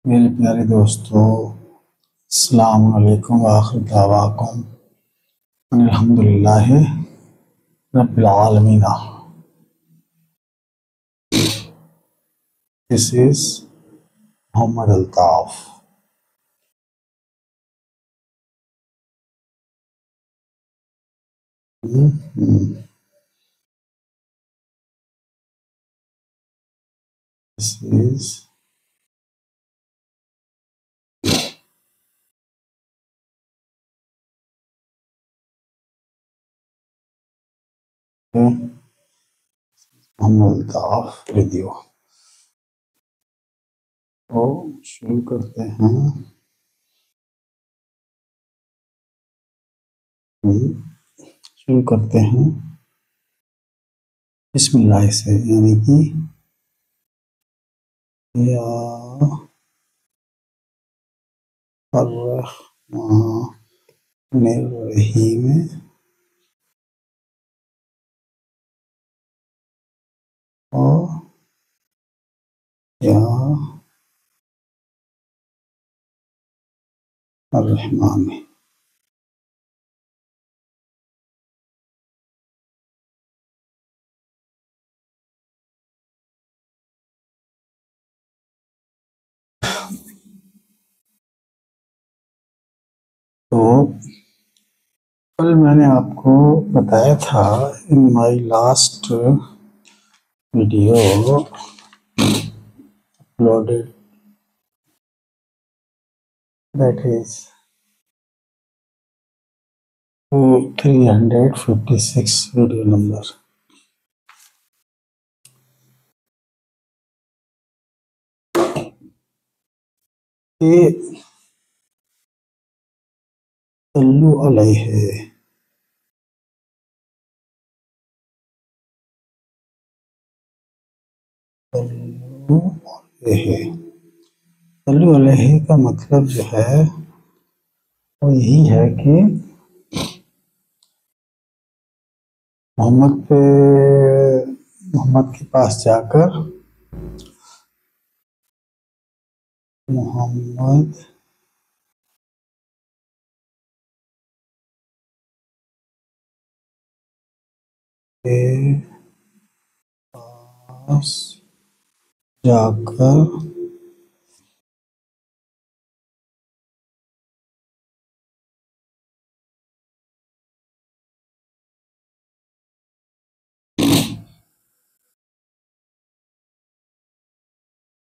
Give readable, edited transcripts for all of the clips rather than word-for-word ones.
मेरे प्यारे दोस्तों, अस्सलाम वालेकुम व आखिर दावाकुम अल्हम्दुलिल्लाहि रब्बिल आलमीन। This is Mohammad Altaf. This is Mohammad Altaf video. तो शुरू करते हैं। शुरू करते हैं बिस्मिल्लाह से, यानी कि या अर्रहमानिर रहीम और या अर्रहमान। तो कल मैंने आपको बताया था in my last video uploaded, that is 356 video number. ये सल्लु अलैहि, सल्लु अलैहि, सल्लु अलैहि का मतलब जो है वो यही है कि मोहम्मद के पास जाकर मोहम्मद के पास जाकर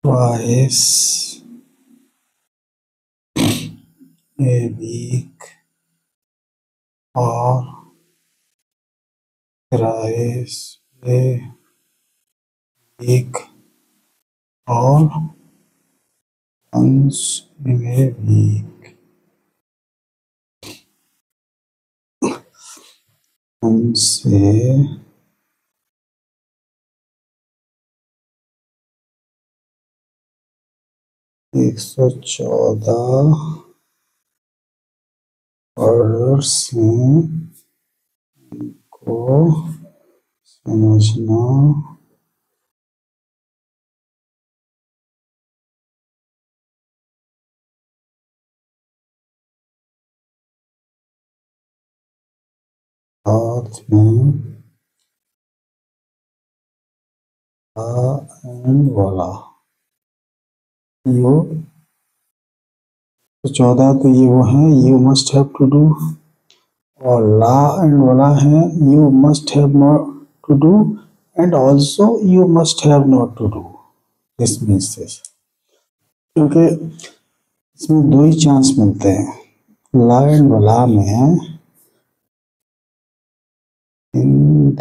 ट्वाइस ए वीक और थ्राइस ए वीक और once in a week, उनसे 114 वर्ड्स को समझना साथ में एंड वाला। यो 14 तो ये वो है you must have to do, और ला एंड वाला है you must have not to do and also you must have not to do. This means this, क्योंकि इसमें दो ही चांस मिलते हैं ला एंड वाला में। In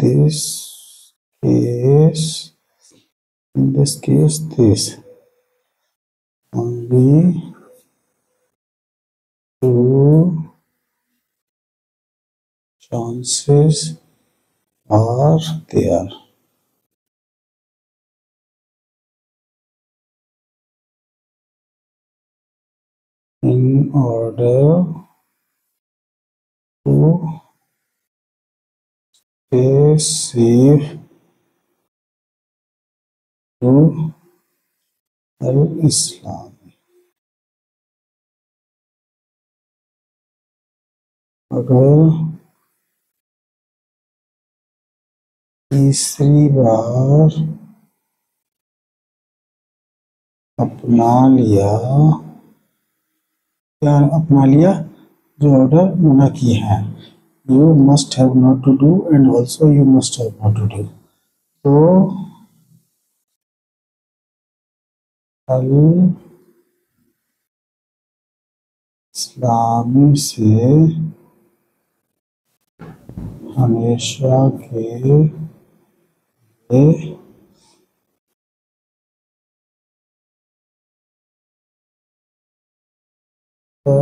this case, in this case this only two chances are there in order to stay safe to al-Islam। अगर तीसरी बार अपना लिया, क्या अपना लिया, जो ऑर्डर मना किए हैं, you must have not to do and also you must have not to do. तो अल इस्लामी से हमेशा के लिए तो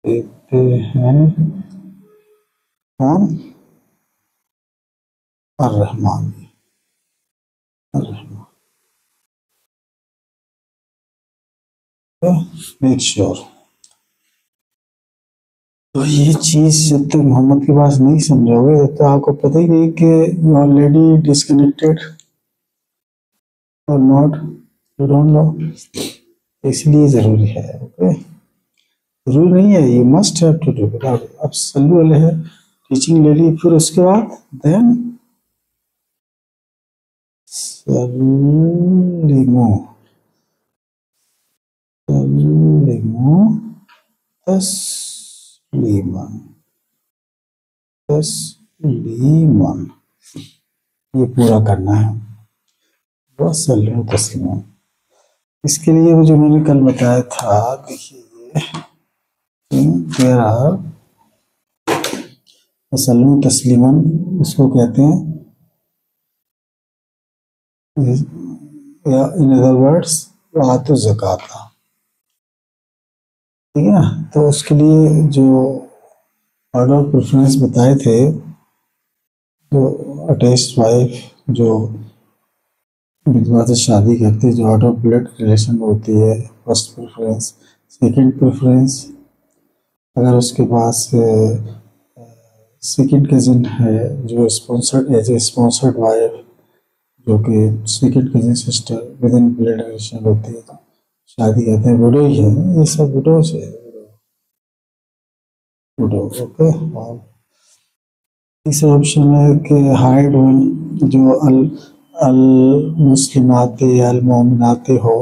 देते हैं कौन, अर्रहमान, मेक श्योर। तो ये चीज जब तक मोहम्मद के पास नहीं समझोगे तब तक आपको पता ही नहीं कि यू ऑलरेडी डिस्कनेक्टेड और नॉट, यू डोंट नो। इसलिए जरूरी है। ओके, जरूरी नहीं है, you must have to do. अब सल्लू अलैहि टीचिंग ले ली, फिर उसके बाद देन सल्लिमू, सल्लिमू तस्लीमन, तस्लीमन, ये पूरा करना है। बस सल्लू तस्लीमन। इसके लिए वो जो मैंने कल बताया था, देखिए देयर आर सल्लू तस्लीमन, उसको कहते हैं, या इन अदर वर्ड्स आतो ज़काता। ठीक है ना। तो उसके लिए जो ऑर्डर ऑफ प्रेफरेंस बताए थे, जो अटैच्ड वाइफ जो विधवा से शादी करती, जो आउट ऑफ ब्लड रिलेशन में होती है, फर्स्ट प्रेफरेंस। सेकंड प्रेफरेंस, अगर उसके पास सेकंड कजिन है जो sponsored, as a sponsored wife, जो कि second cousin sister within blood relation होती है, तो शादी कहते हैं। विडो ही है, ये सब विडो से, विडो। ओके। और तीसरा ऑप्शन है कि हाइड वन, जो अल अल मुस्लिमाते अल मोमिनाते हो,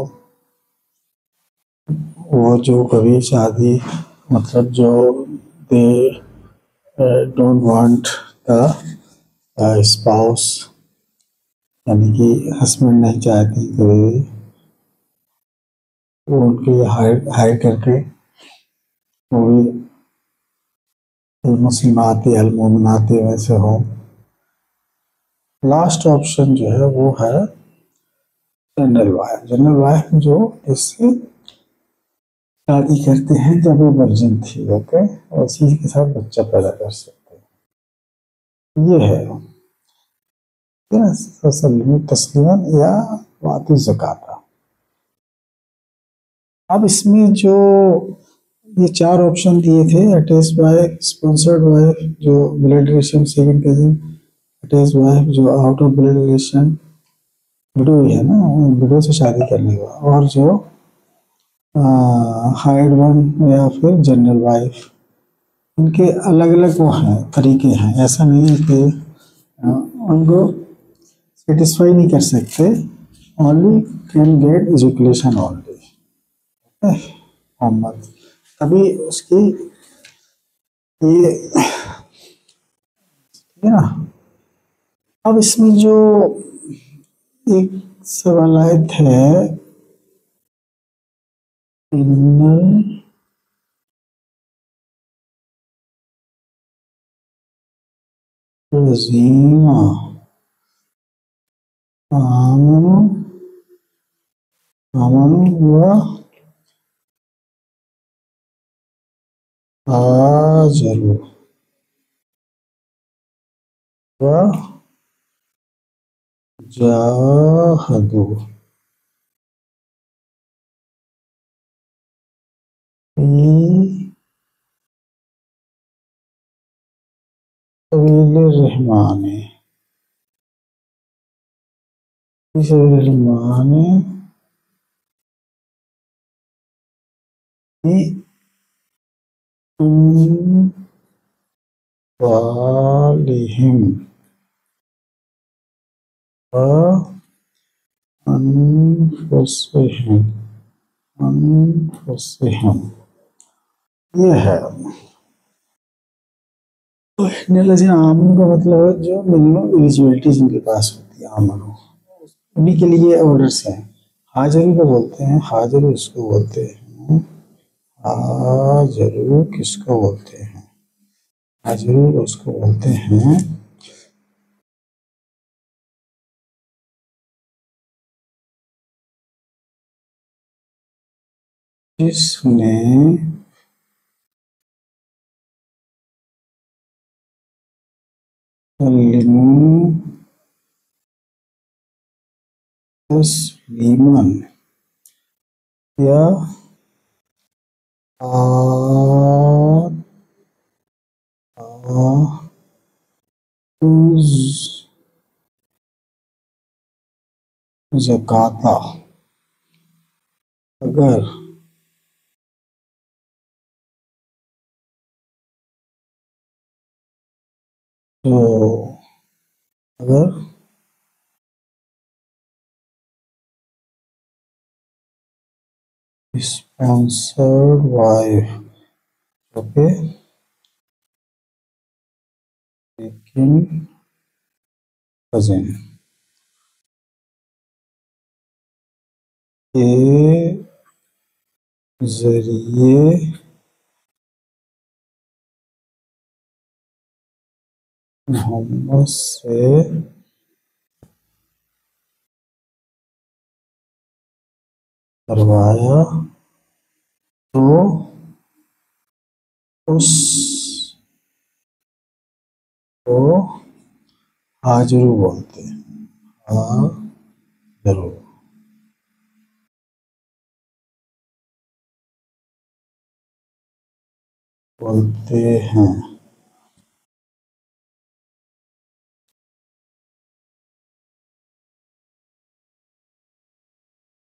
वो जो कभी शादी, मतलब जो they don't want the spouse, यानी कि हस्बैंड नहीं चाहती कभी भी, वो उनके हायर करके वो भी मुस्लिमाती अल मोमिनाती में से हो। लास्ट ऑप्शन जो है वो है जनरल वाइफ। जनरल वाइफ जो इससे शादी करते हैं जब वो वर्जिन थी। ओके, और उसी के साथ बच्चा पैदा कर सकते हैं। ये है तस्लीमन या वातु ज़काता। अब इसमें जो ये चार ऑप्शन दिए थे, अटैच वाइफ, स्पॉन्सर्ड वाइफ जो blood relation, second cousin, attach wife जो out of blood relation, widow ही है ना, विडो से शादी करने का, और जो हायर्ड वन या फिर जनरल वाइफ, इनके अलग अलग वो हैं, तरीके हैं। ऐसा नहीं है कि उनको सेटिस्फाई नहीं कर सकते, only can get education only Mohammad, तभी उसकी ये, है ना। अब इसमें जो एक सवाल आए थे, इन्नल लज़ीना आमनु आमनु व हाजरू व जाहदू फी सबीलिर रहमानी इस माने कि वालिहिम व अनफुसिहिम अनफुसिहिम, ये है। तो इन्हें आमन का मतलब है जो मिनिमम एलिजिबिलिटी जिनके पास होती है, आमन हो उन्हीं के लिए ऑर्डर्स हैं। हाजिरी को बोलते हैं, हाजिर इसको बोलते हैं, हाजिर किसको बोलते हैं, हाजिर उसको बोलते हैं जिसने तस्लीमन या ज़काता, अगर तो अगर स्पॉन्सर्ड वाइफ, ओके, लेकिन कजिन के जरिए मोहम्मद से करवाया तो उसको हाजिरू बोलते हैं, हाजिरू बोलते हैं।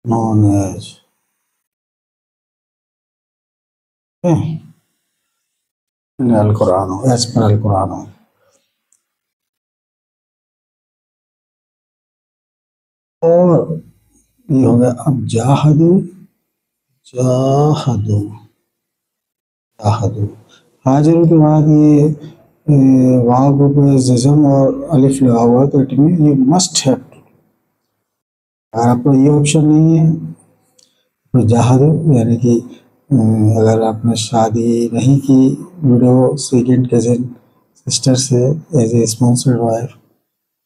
नॉन एज अल कुरान, एज पर अल कुरान। और ये हो गया। अब जाहदू, जाहदू, जाहदू, हाजिरू के बाद ये वाव पे जज़म और अलिफ लगा हुआ है, तो it mean you must have. अगर आपको ये ऑप्शन नहीं है तो जाहदू, यानी कि अगर आपने शादी नहीं की विडो सेकेंड कजिन सिस्टर से एज ए स्पॉन्सर्ड वाइफ,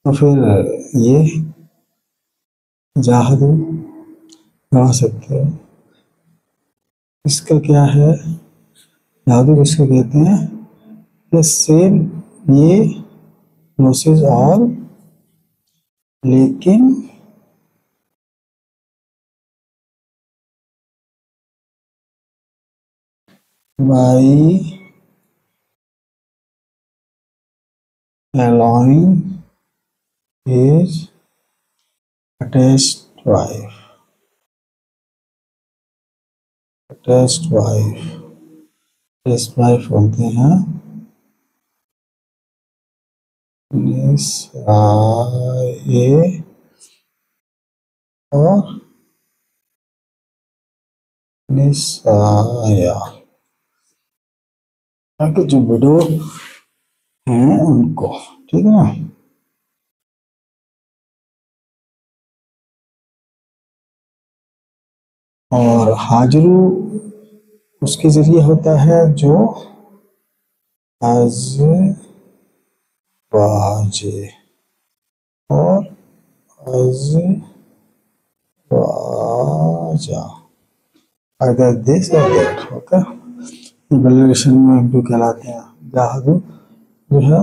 तो फिर ये जाहदू लगा सकते हैं। इसका क्या है, जादू किसको कहते हैं, ये सेम ये प्रोसेस और लेकिन by allowing his attached wife, attached wife, attached wife बोलते हैं निसाए और निसाया, ताकि जो विडो हैं उनको, ठीक है ना। और हाजिरू उसके जरिए होता है जो अज़वाजे और अज़वाजा, either this or that, okay. Abbreviation में जो कहलाते हैं जाहदू जो है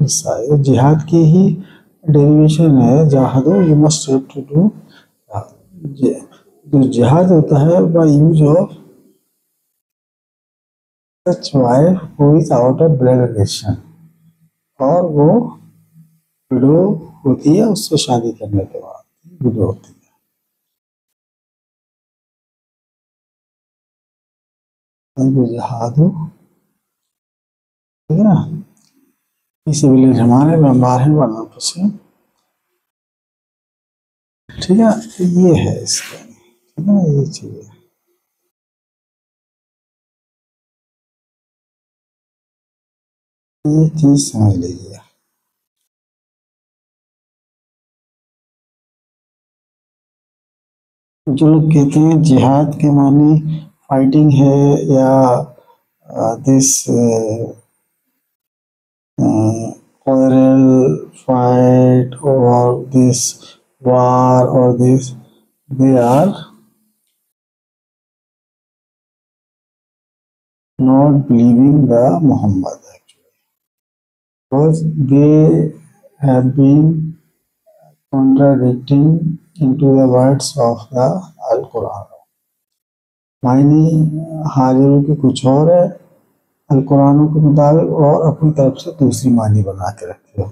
निसाए, जिहाद की ही डेरिवेशन है जाहदू, you must have to do. जो जिहाद होता है by use of such wife who is out of blood relation, और वो विडो होती है उससे शादी करने के बाद। विदो होती है। जहादो, ठीक है ना, इसी विलेज हमारे मेंबर हैं वरना से, ठीक है। ये है इसका, ठीक है ना, ये चीज है। ये चीज समझ लीजिए। जो लोग कहते हैं जिहाद के माने फाइटिंग है या this quarrel, fight, or this war, or this, they are not believing the Muhammad actually, because they have been contradicting into the words of the Al Quran. मायने हाजिरों की कुछ और है अल कुरान के मुताबिक, और अपनी तरफ से दूसरी मानी बना के रखे हो।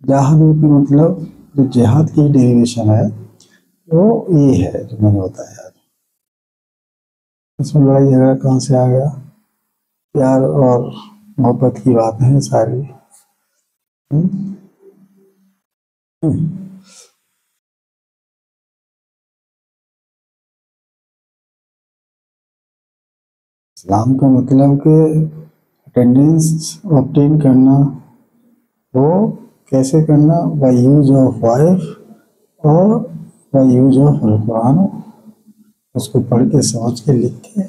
जहादों की मतलब जो जिहाद की डेरिवेशन है वो ये है जो मैंने बताया। इसमें लड़ाई झगड़ा कहाँ से आ गया? प्यार और मोहब्बत की बात है सारी। हम्म? इस्लाम का मतलब कि अटेंडेंस ऑब्टेन करना, वो कैसे करना? बाय यूज ऑफ वाइफ और बाय यूज ऑफ कुरान, उसको पढ़ के समझ के लिख के,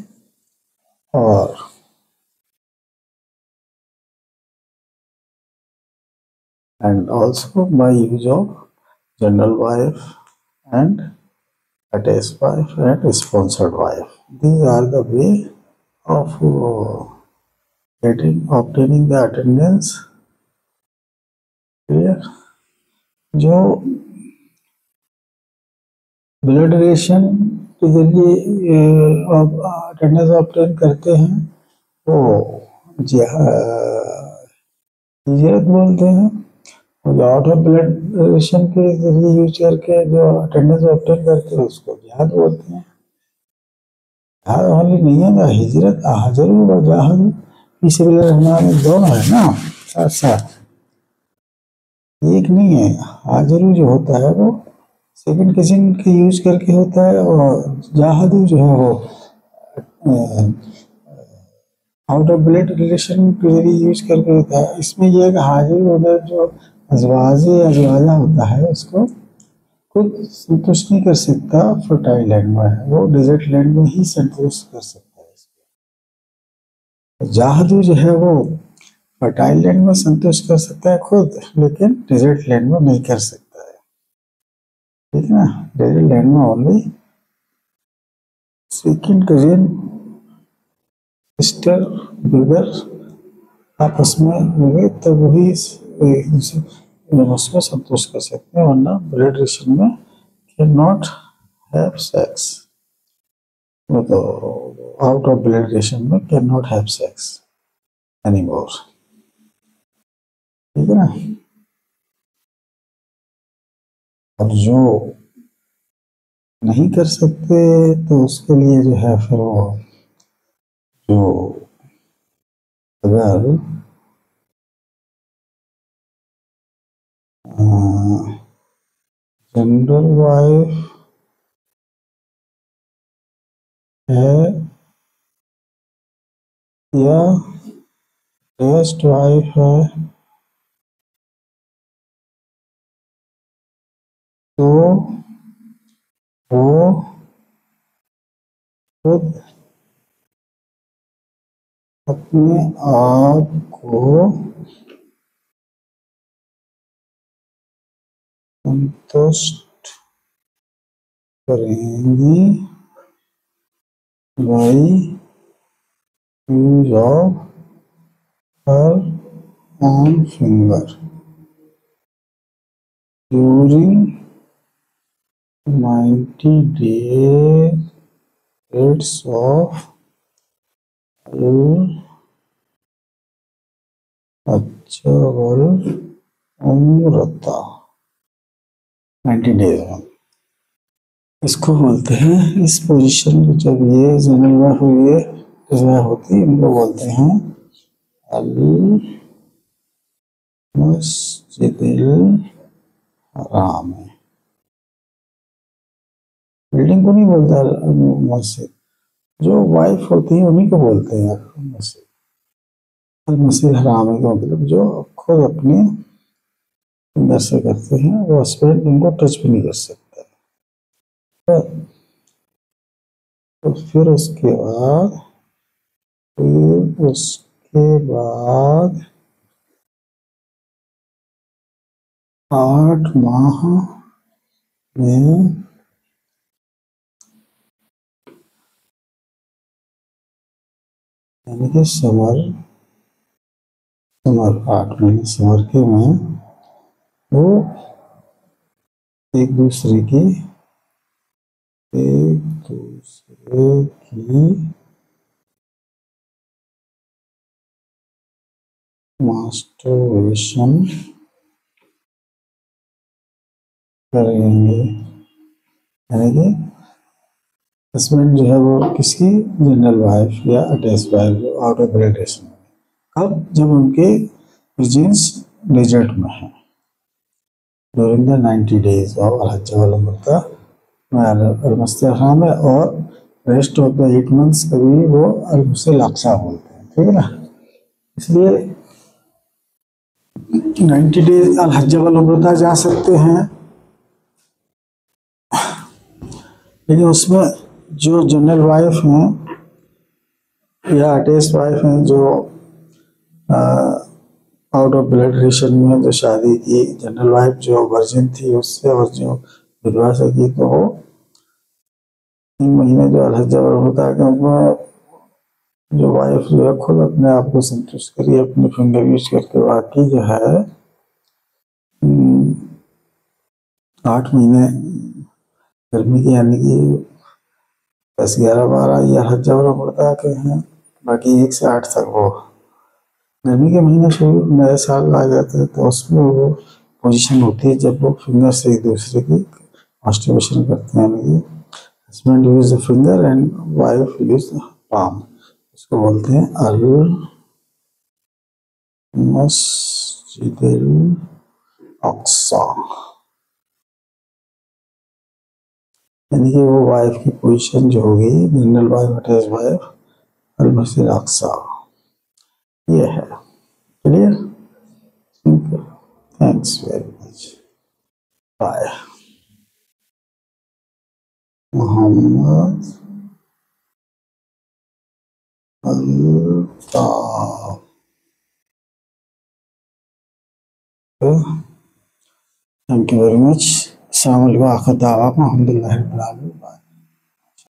और and also by use of general wife and attached wife and sponsored wife. These are the way of obtaining the attendance. Clear? जो ब्लड रिलेशन के जरिए अटेंडेंस ऑब्टेन करते हैं वो हिजरत बोलते हैं, और जो आउट ऑफ ब्लड रिलेशन के जरिए यूज करके जो अटेंडेंस ऑब्टेन करते हैं उसको जिहाद बोलते हैं। जिहाद वाली नहीं है ना हिजरत, हाजर व जाहद फी सबिलिल्लाह में दोनों है ना, साथ साथ, एक नहीं है। हाजरू जो होता है वो सेकंड किसिंग के यूज करके होता है, और जाहदू जो है वो आउट ऑफ ब्लड रिलेशन के जरिए यूज करके होता है। इसमें यह है कि हाजिर उधर जो अजवाजा होता है उसको खुद संतुष्ट नहीं कर सकता फर्टाइल लैंड में, है वो डेजर्ट लैंड में ही संतुष्ट कर सकता है इसको। जाहदू जो है वो फर्टाइल लैंड में संतुष्ट कर सकता है खुद, लेकिन डेजर्ट लैंड में नहीं कर सकता है, ठीक है ना। डेजर्ट लैंड में only second cousin sister brother आपस में मिले तब वही एक दूसरे उसमें संतोष कर सकते हैं, वरना ब्लड रिलेशन में कैन नॉट हैव सेक्स, वो तो आउट ऑफ ब्लड रिलेशन में can not have sex anymore, ठीक है ना। और जो नहीं कर सकते तो उसके लिए जो है फिर वो जो अगर जनरल वाइफ है या टेस्ट वाइफ है तो वो खुद अपने आप को संतुष्ट करेंगी by use of her own finger during 90 days of अज्जवल उम्रता 90 days में इसको बोलते हैं, इस पोजीशन को जब ये जनरल वर्ब ये होती है, इनको बोलते हैं अल मस्जिदिल हराम। बिल्डिंग को नहीं बोलता मस्जिद, जो वाइफ होती है उन्हीं को बोलते हैं मस्जिद। अल मस्जिद हराम का मतलब जो खुद अपने फिंगर से करते हैं, वो हस्बैंड उनको टच भी नहीं कर सकता। तो फिर उसके बाद 8 माह में यानी कि समर 8 महीने समर के में वो एक दूसरे की मास्टरबेशन करेंगे। यानी कि हस्बैंड जो है वो किसकी, जनरल वाइफ या अटैच वाइफ जो आउट ऑफ रिलेशन, कब, जब उनके विजिन्स डेजर्ट में है, ड्यूरिंग द 90 days ऑफ अलहज वल उम्रह अलमस्जिद हराम है, और रेस्ट ऑफ द 8 months कभी वो अलमस्जिद अक्सा बोलते हैं, ठीक है ना। इसलिए 90 days अलहज वल उम्रह जा सकते हैं, लेकिन उसमें जो जनरल वाइफ हैं या अटैच वाइफ हैं, जो आउट ऑफ ब्लड रिलेशन में जो शादी की, जनरल वाइफ जो वर्जिन थी उससे और जो विधवा से की, तो वो 3 महीने जो अलहज होता है, उसमें जो वाइफ जो है खुद अपने आप को संतुष्ट करिए अपने फिंगर यूज करके, बाकी जो है 8 महीने गर्मी के, यानी कि 10, 11, 12 ये अलहज पड़ता के हैं, बाकी 1 से 8 तक वो गर्मी के महीने शुरू नए साल आ जाते हैं, तो उसमें वो पोजीशन होती है जब वो फिंगर से एक दूसरे की मास्टरबेशन करते हैं, यानी कि husband use the finger and wife use the palm. इसको बोलते हैं अल मस्जिदिल अक्सा। यानी कि वो वाइफ की पोजीशन जो होगी, जनरल वाइफ अटैच वाइफ, अल मस्जिद अक्सा, ये है। Clear? Thanks very much, bye. Mohammad Altaf. Thank you very much. अस्सलाम वालेकुम। आखिर दावा को अल्हम्दुलिल्लाह रब्बिल आलमीन।